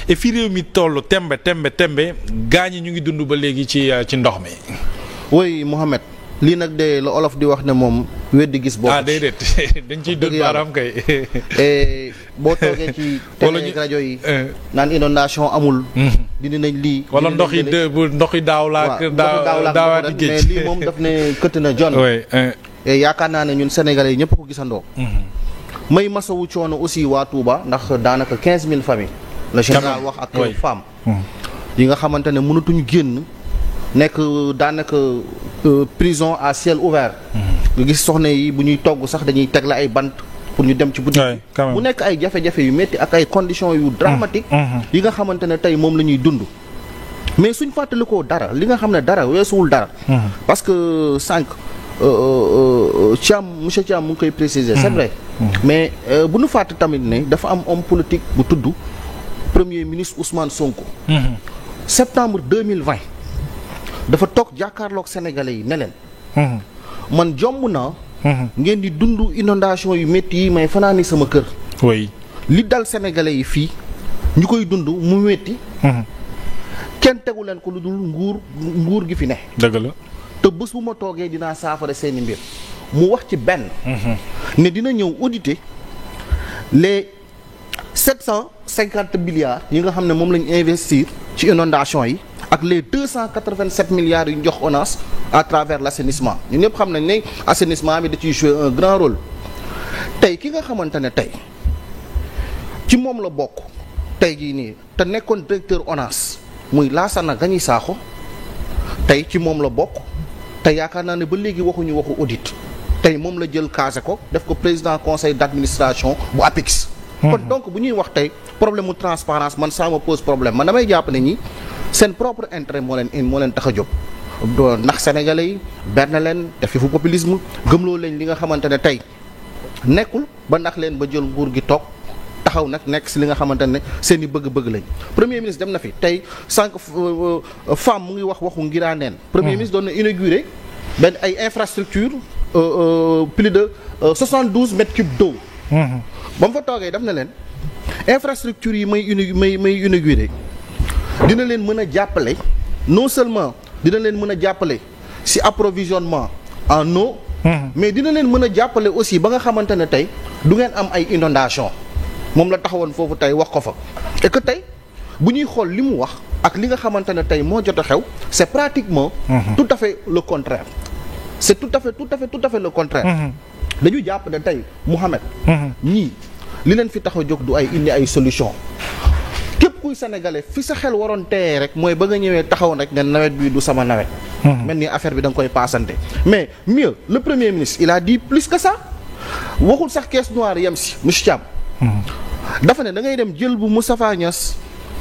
et fi réew mi toll tembe gaañi ñu ngi dund ba léegi ci ndox mi. oui Mohamed lii nag de la olof di wax ne moom weddi gis. boo déedéet dañ ciy dund baaraam kay. boo toogee ci télé rajo yi. naan inondation amul. dindi nañ lii. wala ndox yi daaw laa. daawaati géej mais lii moom daf ne këtt na jon. et yaakaar naa ne ñun sénégalais yi ñëpp ko gisandoo. may masawu coono aussi waa Touba ndax daanaka 15000 familles. la général wax ak femme yi nga xamante ne mënatuñu génn nekk daanaka prison à ciel ouvert. nga gis soxna yi bu ñuy togg sax dañuy teg la ay bant pour ñu dem ci boutique mu nekk ay jafe-jafe yu métti ak ay conditions yu dramatique yi nga xamante ne tey moom la ñuy dund mais suñ fàttalikoo dara li nga xam ne dara weesuwul dara parce que sànq monsieur Thiam mu ngi koy préciser c'est vrai mais bu nu fàtte tamit ne dafa am homme politique bu tudd premier ministre Ousmane Sonko septembre 2020 dafa toog jàkkaarloog sénégalais yi ne leen man jomb naa ngeen di dund inondation yu métti yi may fanaani sama kër li dal sénégalais yi fii ñu koy dund mu métti kenn tegu leen ko lu dul nguur gi fi ne dëgg la te bés bu ma toogee dinaa saafara seeni mbir mu wax ci benn ne dina ñëw auditer les 750 milliards yi nga xam ne moom lañu investir ci inondation yi ak les 287 milliards yu ñu jox ONAS à travers l'assainissement ñun ñëpp xam nañ ne assainissement bi da ciy jouer un grand rôle tey ki nga xamante ne tey ci moom la bokk tey jii nii te nekkoon directeur ONAS muy Lassana Gagny Sakho tey ci moom la bokk te yaakaar naa ne ba léegi waxuñu waxu audit tey moom la jël casé ko def ko président conseil d'administration bu APIX. kon donc bu ñuy wax tey problème mu transparence man ça me pose problème man damay jàpp ne ñi seen propre intérêt moo leen tax a jóg ndax sénégalais yi berne leen def fi fu populisme gëmloo leen li nga xamante ne tey nekkul ba ndax leen ba jël nguur gi toog taxaw nag nekk si li nga xamante ne seen i bëgg-bëgg lañ premier ministre dem na fi tey sànq femme mu ngi waxu ngiraaneen premier ministre doon na inauguré benn ay infrastructure plus de 72 mètres cubes d'eau ba mu fa toogee def na leen infrastructure yi may inauguré dina leen mën a jàppale non seulement dina leen mën a jàppale ci approvisionnement en eau mais dina leen mën a jàppale aussi ba nga xamante ne tey du ngeen am ay inondation moom la taxawoon foofu tey wax ko fa et que tey bu ñuy xool li mu wax ak li nga xamante ne tey moo jot a xew c'est pratiquement tout à fait le contraire c'est tout à fait le contraire dañu jàpp ne tey Mouhamed ñii li leen fi tax a jóg du ay indi ay solution képp kuy sénégalais fi sa xel waroon teyee rek mooy ba nga ñëwee taxaw rek ne nawet bi du sama nawet mel ni affaire bi da nga koy paasante mais mieux le premier ministre il a dit plus que ça waxul sax caisse noire yem si monsieur Thiam dafa ne da ngay dem jël bu Moustapha Niasse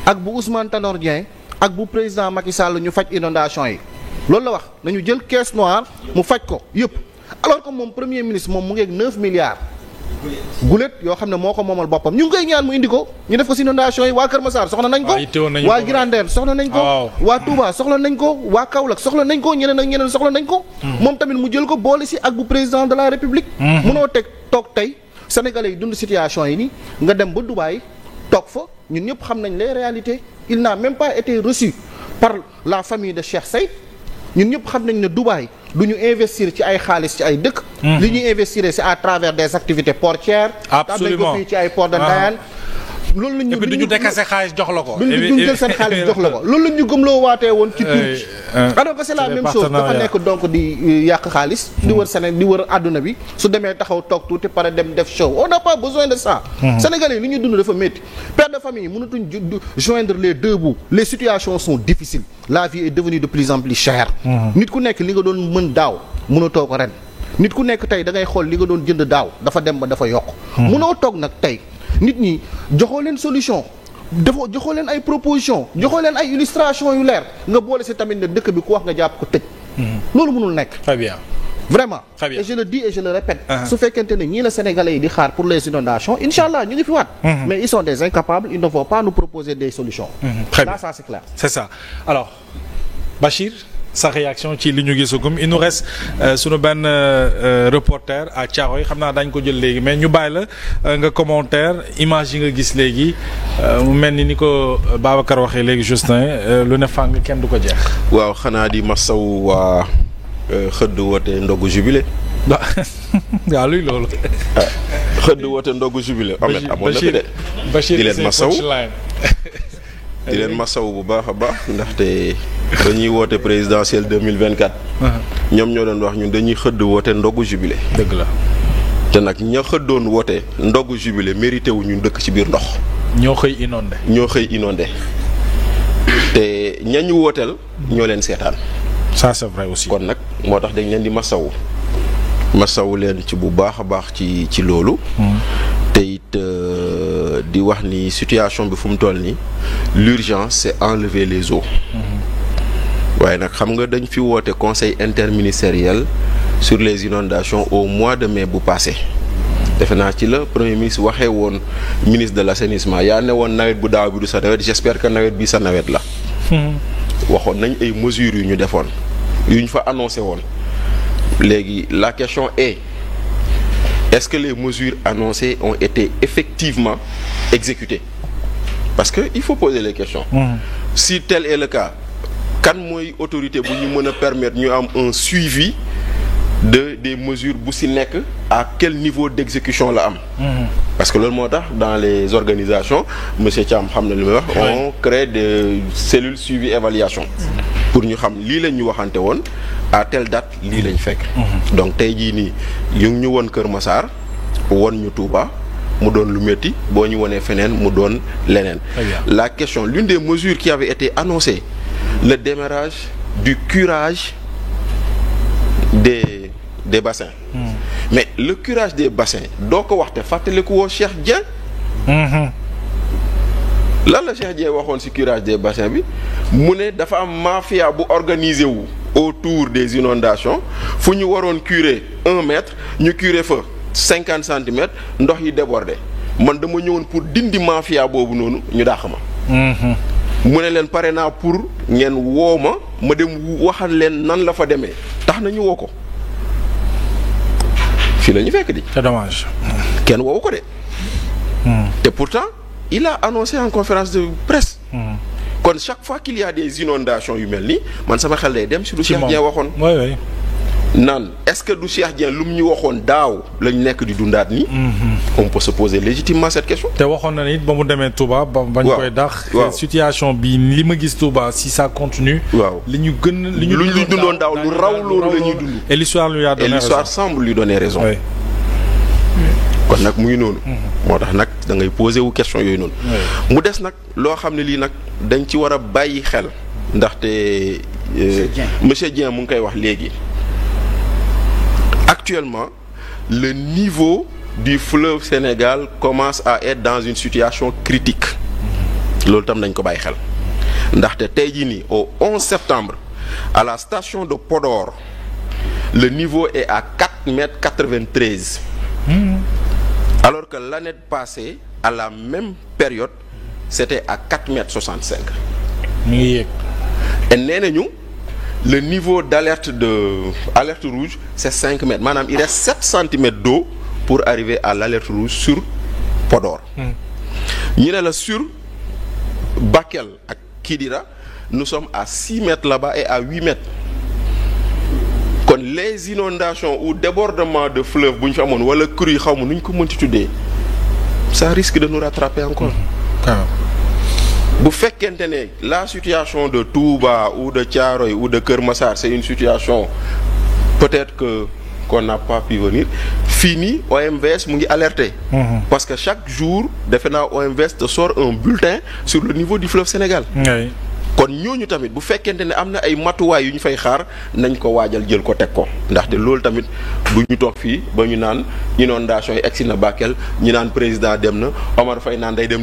ak bu Ousmane Tanor Dieng ak bu président Macky Sall ñu faj inondation yi loolu la wax nañu jël caisse noire mu faj ko yëpp alors que moom premier ministre moom mu ngi ak 9 milliards gulet yoo xam ne moo ko moomal boppam ñu ngi koy ñaan mu indi ko ñu def ko si inondation yi waa Kër Massar soxla nañ ko waa Girandère soxla nañ ko waa Touba soxla nañ ko waa Kaolack soxla nañ ko ñeneen ak ñeneen soxla nañ ko moom tamit mu jël ko boole si ak bu président de la République munoo toog tey sénégalais yi dund situation yi nii nga dem ba Dubaï toog fa ñun ñëpp xam nañ les réalités il n'a même pas été reçu par la famille de Cheikh Seyd ñun ñëpp xam nañ ne Dubaï du ñu investir ci ay xaalis ci ay dëkk li ñuy investir c'est à travers des activités portières absolument fii ci ay port de Ndayane loolu la ñu du ñu décaissé xaalis jox la ko duñu jël seen xaalis jox la ko loolu la ñu gëmloo waatee woon ci tuuti alors que c'est la même chose dafa nekk donc di yàq xaalis di wër Sénégal di wër àdduna bi su demee taxaw toog tuuti pare dem def show on n'a pas besoin de ça sénégalais li ñu dund dafa métti père de famille mënatuñ joindre les deux bouts les situations sont difficiles la vie est devenue de plus en plus chère nit ku nekk li nga doon mën daaw mënatoo ko ren nit ku nekk tey da ngay xool li nga doon jënd daaw dafa dem ba dafa yokk mënoo toog nag tey nit ñi joxoo leen solution dafa joxoo leen ay proposition joxoo leen ay illustration yu leer nga boole si tamit ne dëkk bi ku wax nga jàpp ko tëj loolu mënul nekk très bien vraiment très bien et je le dis et je le répète su fekkente ne ñii la sénégalais yi di xaar pour les inondations inchallah ñu ngi fi waat mais ils sont des incapables ils ne vont pas nous proposer des solutions très bien là ça c'est clair c'est ça alors Bachir sa réaction ci li ñu gisagum il nous reste sunu benn reporter à Thiaroye xam naa dañ ko jël léegi mais ñu bàyyi la nga commentaire image yi nga gis léegi mu mel ni ko Babacar waxee léegi Justin lu ne fàng kenn du ko jeex. waaw xanaa di masawu waa xëdd woote ndogu jubilé. waaw luy loolu. xëdd woote ndogu jubilé. amoon na fi de Bachir di leen masawu di leen masawu bu baax a baax ndaxte dañuy woote présidentielle 2024. ñoom ñoo doon wax ñun dañuy xëdd woote ndogu jubilé. dëgg la. te nag ña xëddoon woote ndogu jubilé mérité wu ñu dëkk ci biir ndox. ñoo xëy inondé. te ñañu wooteel ñoo leen seetaan. ça c'est vrai aussi. kon nag moo tax dañ leen di masawu leen ci bu baax a baax ci loolu. te it di wax ni situation bi fu mu toll nii l'urgence c'est enlever les eaux. waaye nag xam nga dañ fi woote conseil interministériel sur les inondations au mois de mai bu passé. defe naa ci la premier ministre waxee woon ministre de l'assainissement yaa ne woon nawet bu daaw bi du sa nawet j'espère que nawet bi sa nawet la. waxoon nañ ay mesures yu ñu defoon yu ñu fa annoncé woon léegi la question est-ce que les mesures annoncées ont été effectivement exécutées parce que il faut poser les questions. Si tel est le cas kan mooy autorité bu ñu mën a permettre ñu am un suivi des mesures bu si nekk à quel niveau d'exécution la am. parce que loolu moo tax dans les organisations monsieur Thiam xam na li may wax. on crée des cellules suivi évaluation. pour ñu xam lii lañ ñu waxante woon à telle date lii lañ fekk. donc tey jii nii yu ngi ñu woon Kër Massar won ñu Touba mu doon lu métti boo ñu wonee feneen mu doon leneen. la question l'une des mesures qui avait été annoncée le démarrage du curage des bassins. mais le curage des bassins doo ko wax te fàttaliku woo Cheikh Dieng. lan la Cheikh Dieng waxoon ci curage des bassins bi mu ne dafa am mafia bu organisé wu autour des inondations fu ñu waroon curer 1 mètre ñu curer fa 50 centimètres ndox yi débordé man dama ñëwoon pour dindi mafia boobu noonu ñu dàq ma. mu ne leen pare naa pour ngeen woo ma dem waxal leen nan la fa demee tax na ñu woo ko fii la ñu fekk di. c'est dommage. kenn woowu ko de. te pourtant il a annoncé en conférence de presse. kon chaque fois qu'il y a des inondations yu mel nii man sama xel day dem si lu Cheikh Dieng waxoon. oui. naan est-ce que du Cheikh Dieng lu mu ñu waxoon daaw lañ nekk di dundaat nii. on peut se poser légitimement cette question. te waxoon na ni ba mu demee Touba. bañ koy dax. situation bi li ma gis Touba si ça continue. waaw li ñu dundoon daaw lu raw loolu la ñuy dund. et l'histoire lui a donné raison. et l'histoire semble lui donner raison. oui. kon nag mu ngi noonu. moo tax nag da ngay poser wu question yooyu noonu. mu des nag loo xam ne lii nag dañ ci war a bàyyi xel. ndaxte monsieur Dieng mu ngi koy wax léegi. Actuellement, le niveau du fleuve Sénégal commence à être dans une situation critique. loolu tam dañ ko bàyyi xel ndaxte tey jii nii au 11 septembre à la station de Podor le niveau est à 4,93 m. Alors que l'année passée à la même période c'était à 4,65 m. mi ngi yéeg. et nee nañu le niveau d'alerte alerte rouge c'est 5 mètres maanaam il reste 7 centimètres d'eau pour arriver à l'alerte rouge sur Podor. ñu ne la sur Bakel ak Kidira nous sommes à 6 mètres là-bas et à 8 mètres kon les inondations ou débordements de fleuve bu ñu fi amoon wala crues xaw ma nu ñu ko mënti tuddee ça risque de nous rattraper encore. bu fekkente ne la situation de Touba ou de Thiaroye ou de Kër Massar c'est une situation peut-être que qu'on n'a pas pu venir fii nii OMVS mu ngi alerter. parce que chaque jour defe naa OMVS te sort un bulletin sur le niveau du fleuve Sénégal. kon ñooñu tamit bu fekkente ne am na ay matuwaay yu ñu fay xaar nañ ko waajal jël ko teg ko ndaxte loolu tamit bu ñu toog fii ba ñu naan inondation yi egsi na Bakel ñu naan président dem na Omar Faye naan day dem